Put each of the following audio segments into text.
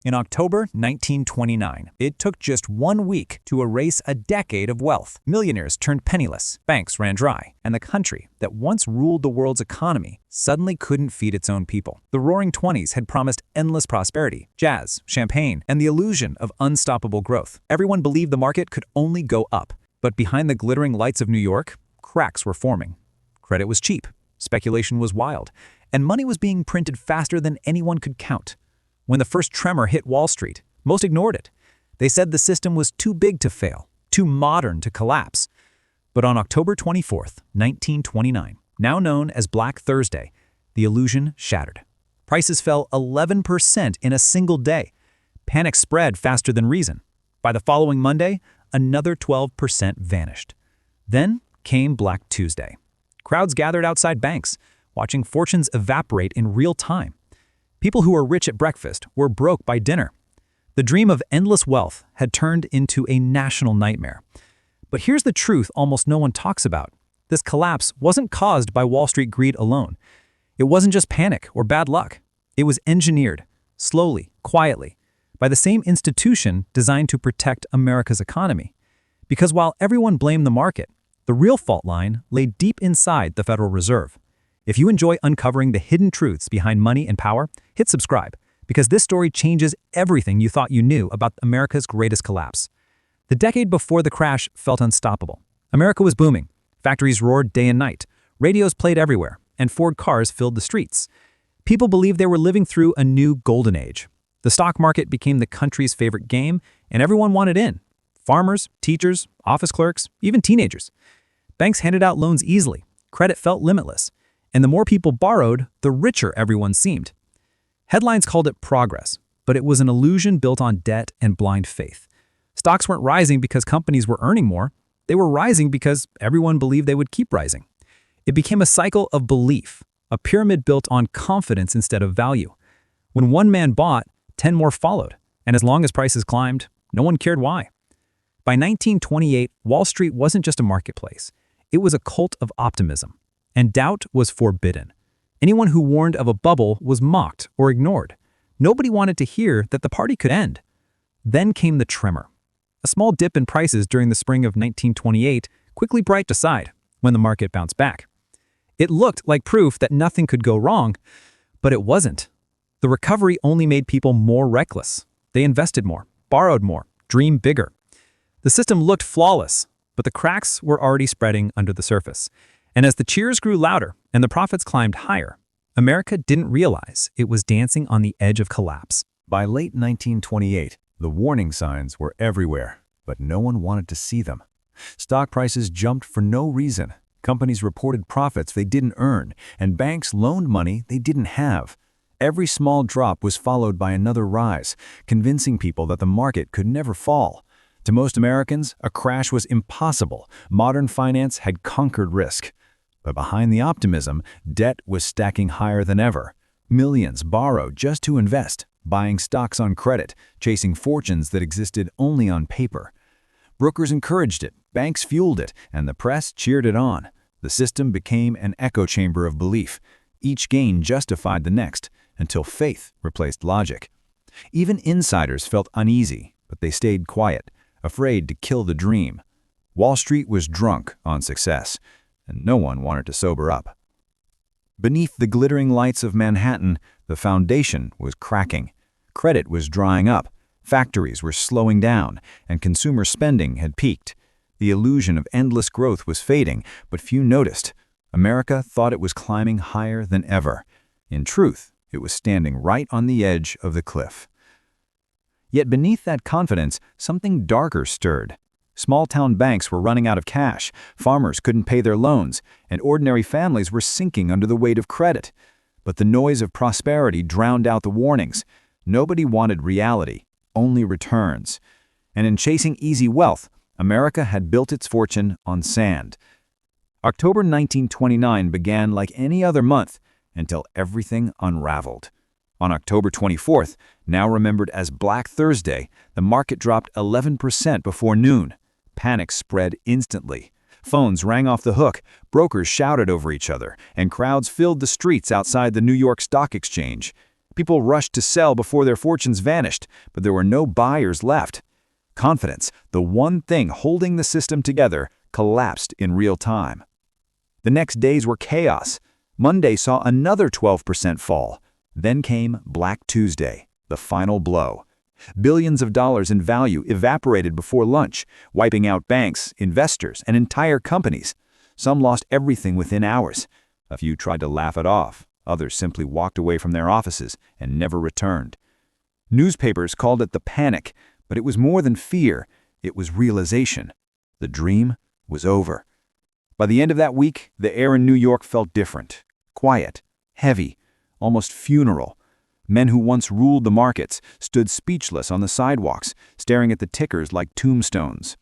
In October 1929, it took just 1 week to erase a decade of wealth. Millionaires turned penniless, banks ran dry, and the country that once ruled the world's economy suddenly couldn't feed its own people. The Roaring Twenties had promised endless prosperity, jazz, champagne, and the illusion of unstoppable growth. Everyone believed the market could only go up. But behind the glittering lights of New York, cracks were forming. Credit was cheap, speculation was wild, and money was being printed faster than anyone could count. When the first tremor hit Wall Street, most ignored it. They said the system was too big to fail, too modern to collapse. But on October 24th, 1929, now known as Black Thursday, the illusion shattered. Prices fell 11% in a single day. Panic spread faster than reason. By the following Monday, another 12% vanished. Then came Black Tuesday. Crowds gathered outside banks, watching fortunes evaporate in real time. People who were rich at breakfast were broke by dinner. The dream of endless wealth had turned into a national nightmare. But here's the truth almost no one talks about. This collapse wasn't caused by Wall Street greed alone. It wasn't just panic or bad luck. It was engineered, slowly, quietly, by the same institution designed to protect America's economy. Because while everyone blamed the market, the real fault line lay deep inside the Federal Reserve. If you enjoy uncovering the hidden truths behind money and power, hit subscribe, because this story changes everything you thought you knew about America's greatest collapse. The decade before the crash felt unstoppable. America was booming. Factories roared day and night. Radios played everywhere, and Ford cars filled the streets. People believed they were living through a new golden age. The stock market became the country's favorite game, and everyone wanted in. Farmers, teachers, office clerks, even teenagers. Banks handed out loans easily. Credit felt limitless. And the more people borrowed, the richer everyone seemed. Headlines called it progress, but it was an illusion built on debt and blind faith. Stocks weren't rising because companies were earning more. They were rising because everyone believed they would keep rising. It became a cycle of belief, a pyramid built on confidence instead of value. When one man bought, 10 more followed, and as long as prices climbed, no one cared why. By 1928, Wall Street wasn't just a marketplace. It was a cult of optimism. And doubt was forbidden. Anyone who warned of a bubble was mocked or ignored. Nobody wanted to hear that the party could end. Then came the tremor. A small dip in prices during the spring of 1928 quickly brightened aside when the market bounced back. It looked like proof that nothing could go wrong, but it wasn't. The recovery only made people more reckless. They invested more, borrowed more, dreamed bigger. The system looked flawless, but the cracks were already spreading under the surface. And as the cheers grew louder and the profits climbed higher, America didn't realize it was dancing on the edge of collapse. By late 1928, the warning signs were everywhere, but no one wanted to see them. Stock prices jumped for no reason. Companies reported profits they didn't earn, and banks loaned money they didn't have. Every small drop was followed by another rise, convincing people that the market could never fall. To most Americans, a crash was impossible. Modern finance had conquered risk. But behind the optimism, debt was stacking higher than ever. Millions borrowed just to invest, buying stocks on credit, chasing fortunes that existed only on paper. Brokers encouraged it, banks fueled it, and the press cheered it on. The system became an echo chamber of belief. Each gain justified the next, until faith replaced logic. Even insiders felt uneasy, but they stayed quiet, afraid to kill the dream. Wall Street was drunk on success, and no one wanted to sober up. Beneath the glittering lights of Manhattan, the foundation was cracking. Credit was drying up, factories were slowing down, and consumer spending had peaked. The illusion of endless growth was fading, but few noticed. America thought it was climbing higher than ever. In truth, it was standing right on the edge of the cliff. Yet beneath that confidence, something darker stirred. Small-town banks were running out of cash, farmers couldn't pay their loans, and ordinary families were sinking under the weight of credit. But the noise of prosperity drowned out the warnings. Nobody wanted reality, only returns. And in chasing easy wealth, America had built its fortune on sand. October 1929 began like any other month until everything unraveled. On October 24th, now remembered as Black Thursday, the market dropped 11% before noon. Panic spread instantly. Phones rang off the hook, brokers shouted over each other, and crowds filled the streets outside the New York Stock Exchange. People rushed to sell before their fortunes vanished, but there were no buyers left. Confidence, the one thing holding the system together, collapsed in real time. The next days were chaos. Monday saw another 12% fall. Then came Black Tuesday, the final blow. Billions of dollars in value evaporated before lunch, wiping out banks, investors, and entire companies. Some lost everything within hours. A few tried to laugh it off. Others simply walked away from their offices and never returned. Newspapers called it the panic, but it was more than fear. It was realization. The dream was over. By the end of that week, the air in New York felt different. Quiet, heavy, almost funeral. Men who once ruled the markets stood speechless on the sidewalks, staring at the tickers like tombstones.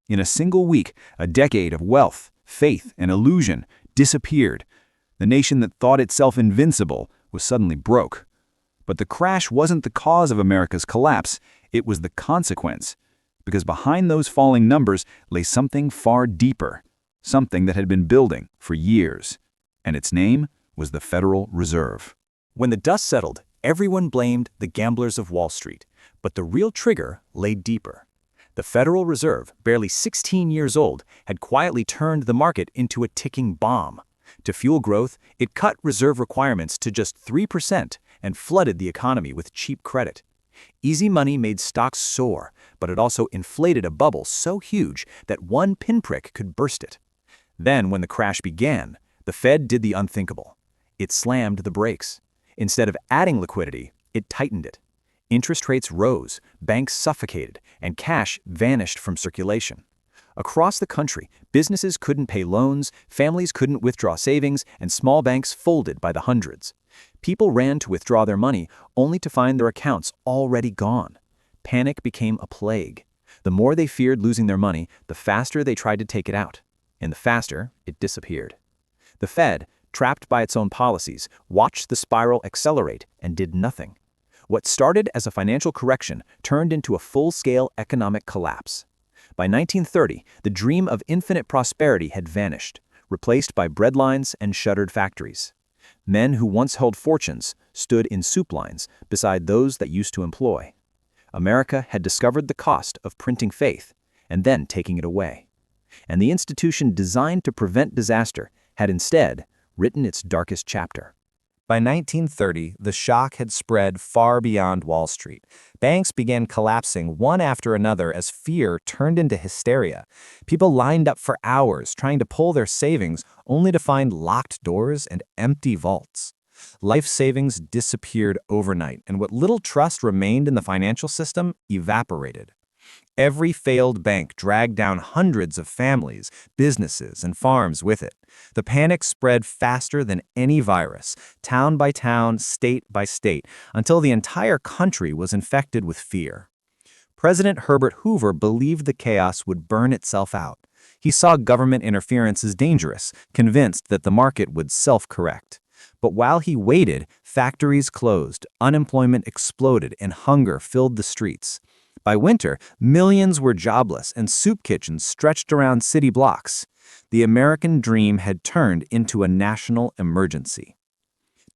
In a single week, a decade of wealth, faith, and illusion disappeared. The nation that thought itself invincible was suddenly broke. But the crash wasn't the cause of America's collapse, it was the consequence. Because behind those falling numbers lay something far deeper, something that had been building for years. And its name was the Federal Reserve. When the dust settled, everyone blamed the gamblers of Wall Street, but the real trigger lay deeper. The Federal Reserve, barely 16 years old, had quietly turned the market into a ticking bomb. To fuel growth, it cut reserve requirements to just 3% and flooded the economy with cheap credit. Easy money made stocks soar, but it also inflated a bubble so huge that one pinprick could burst it. Then, when the crash began, the Fed did the unthinkable. It slammed the brakes. Instead of adding liquidity, it tightened it. Interest rates rose, banks suffocated, and cash vanished from circulation. Across the country, businesses couldn't pay loans, families couldn't withdraw savings, and small banks folded by the hundreds. People ran to withdraw their money, only to find their accounts already gone. Panic became a plague. The more they feared losing their money, the faster they tried to take it out. And the faster, it disappeared. The Fed, trapped by its own policies, watched the spiral accelerate and did nothing. What started as a financial correction turned into a full-scale economic collapse. By 1930, the dream of infinite prosperity had vanished, replaced by breadlines and shuttered factories. Men who once held fortunes stood in soup lines beside those that used to employ. America had discovered the cost of printing faith and then taking it away. And the institution designed to prevent disaster had instead written its darkest chapter. By 1930, the shock had spread far beyond Wall Street. Banks began collapsing one after another as fear turned into hysteria. People lined up for hours trying to pull their savings only to find locked doors and empty vaults. Life savings disappeared overnight, and what little trust remained in the financial system evaporated. Every failed bank dragged down hundreds of families, businesses, and farms with it. The panic spread faster than any virus, town by town, state by state, until the entire country was infected with fear. President Herbert Hoover believed the chaos would burn itself out. He saw government interference as dangerous, convinced that the market would self-correct. But while he waited, factories closed, unemployment exploded, and hunger filled the streets. By winter, millions were jobless and soup kitchens stretched around city blocks. The American dream had turned into a national emergency.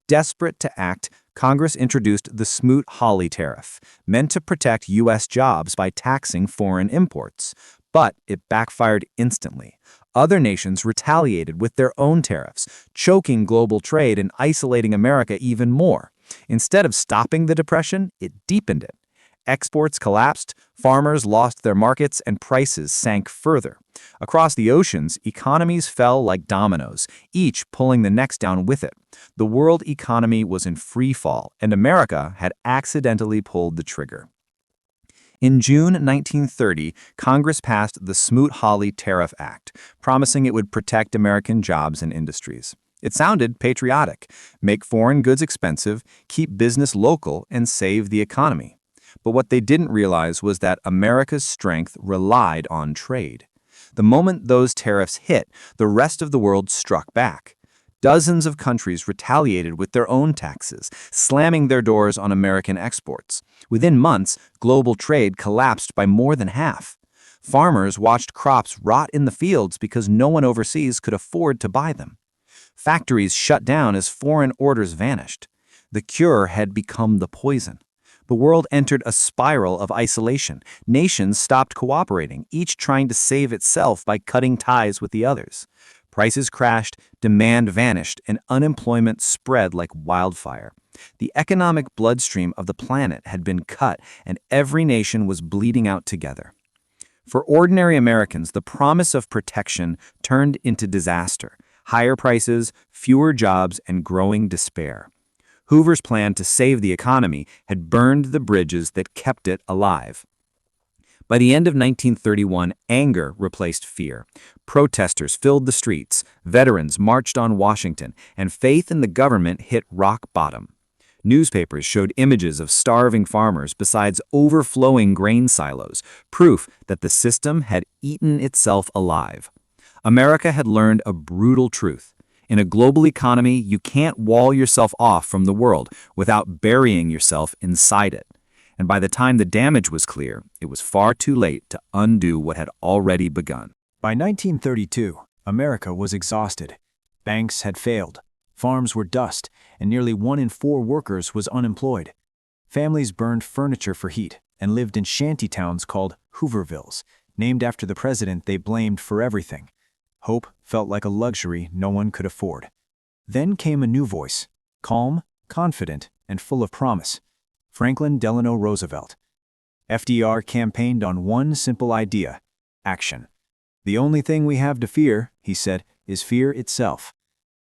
Desperate to act, Congress introduced the Smoot-Hawley tariff, meant to protect U.S. jobs by taxing foreign imports. But it backfired instantly. Other nations retaliated with their own tariffs, choking global trade and isolating America even more. Instead of stopping the depression, it deepened it. Exports collapsed, farmers lost their markets, and prices sank further. Across the oceans, economies fell like dominoes, each pulling the next down with it. The world economy was in free fall, and America had accidentally pulled the trigger. In June 1930, Congress passed the Smoot-Hawley Tariff Act, promising it would protect American jobs and industries. It sounded patriotic: make foreign goods expensive, keep business local, and save the economy. But what they didn't realize was that America's strength relied on trade. The moment those tariffs hit, the rest of the world struck back. Dozens of countries retaliated with their own taxes, slamming their doors on American exports. Within months, global trade collapsed by more than half. Farmers watched crops rot in the fields because no one overseas could afford to buy them. Factories shut down as foreign orders vanished. The cure had become the poison. The world entered a spiral of isolation. Nations stopped cooperating, each trying to save itself by cutting ties with the others. Prices crashed, demand vanished, and unemployment spread like wildfire. The economic bloodstream of the planet had been cut, and every nation was bleeding out together. For ordinary Americans, the promise of protection turned into disaster: higher prices, fewer jobs, and growing despair. Hoover's plan to save the economy had burned the bridges that kept it alive. By the end of 1931, anger replaced fear. Protesters filled the streets, veterans marched on Washington, and faith in the government hit rock bottom. Newspapers showed images of starving farmers besides overflowing grain silos, proof that the system had eaten itself alive. America had learned a brutal truth. In a global economy, you can't wall yourself off from the world without burying yourself inside it. And by the time the damage was clear, it was far too late to undo what had already begun. By 1932, America was exhausted. Banks had failed, farms were dust, and nearly 1 in 4 workers was unemployed. Families burned furniture for heat and lived in shanty towns called Hoovervilles, named after the president they blamed for everything. Hope felt like a luxury no one could afford. Then came a new voice, calm, confident, and full of promise: Franklin Delano Roosevelt. FDR campaigned on one simple idea: action. "The only thing we have to fear," he said, "is fear itself."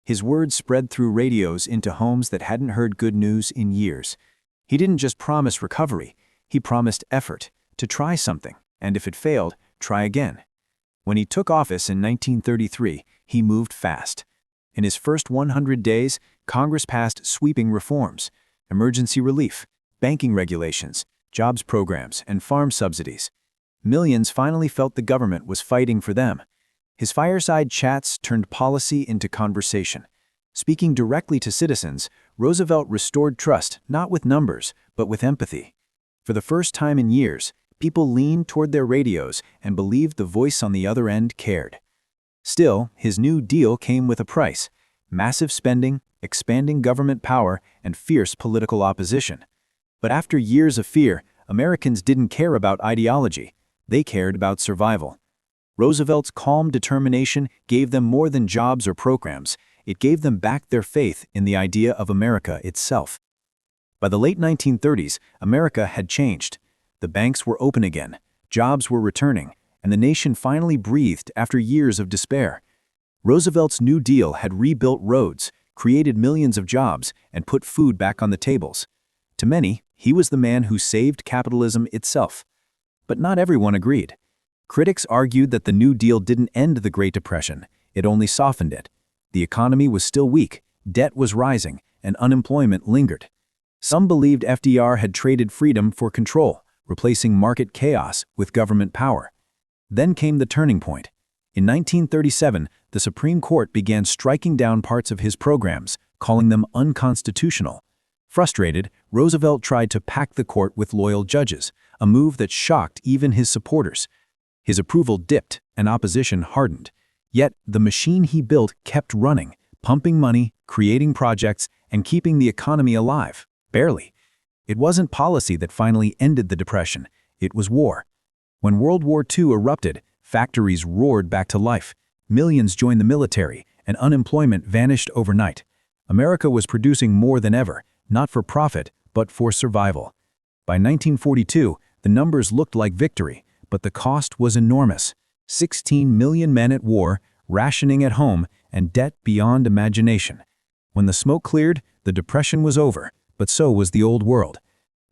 His words spread through radios into homes that hadn't heard good news in years. He didn't just promise recovery, he promised effort, to try something, and if it failed, try again. When he took office in 1933, he moved fast. In his first 100 days, Congress passed sweeping reforms: emergency relief, banking regulations, jobs programs, and farm subsidies. Millions finally felt the government was fighting for them. His fireside chats turned policy into conversation. Speaking directly to citizens, Roosevelt restored trust not with numbers, but with empathy. For the first time in years, people leaned toward their radios and believed the voice on the other end cared. Still, his New Deal came with a price: massive spending, expanding government power, and fierce political opposition. But after years of fear, Americans didn't care about ideology. They cared about survival. Roosevelt's calm determination gave them more than jobs or programs. It gave them back their faith in the idea of America itself. By the late 1930s, America had changed. The banks were open again, jobs were returning, and the nation finally breathed after years of despair. Roosevelt's New Deal had rebuilt roads, created millions of jobs, and put food back on the tables. To many, he was the man who saved capitalism itself. But not everyone agreed. Critics argued that the New Deal didn't end the Great Depression, it only softened it. The economy was still weak, debt was rising, and unemployment lingered. Some believed FDR had traded freedom for control, replacing market chaos with government power. Then came the turning point. In 1937, the Supreme Court began striking down parts of his programs, calling them unconstitutional. Frustrated, Roosevelt tried to pack the court with loyal judges, a move that shocked even his supporters. His approval dipped and opposition hardened. Yet the machine he built kept running, pumping money, creating projects, and keeping the economy alive. Barely. It wasn't policy that finally ended the Depression. It was war. When World War II erupted, factories roared back to life. Millions joined the military, and unemployment vanished overnight. America was producing more than ever, not for profit, but for survival. By 1942, the numbers looked like victory, but the cost was enormous. 16 million men at war, rationing at home, and debt beyond imagination. When the smoke cleared, the Depression was over, but so was the old world.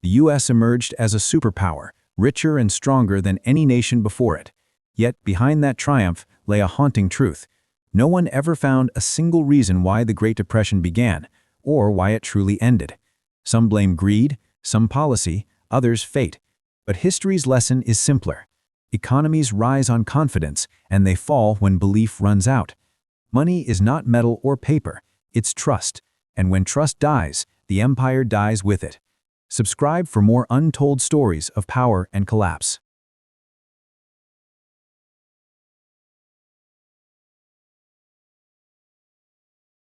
The U.S. emerged as a superpower, richer and stronger than any nation before it. Yet behind that triumph lay a haunting truth. No one ever found a single reason why the Great Depression began, or why it truly ended. Some blame greed, some policy, others fate. But history's lesson is simpler. Economies rise on confidence, and they fall when belief runs out. Money is not metal or paper, it's trust. And when trust dies, the empire dies with it. Subscribe for more untold stories of power and collapse.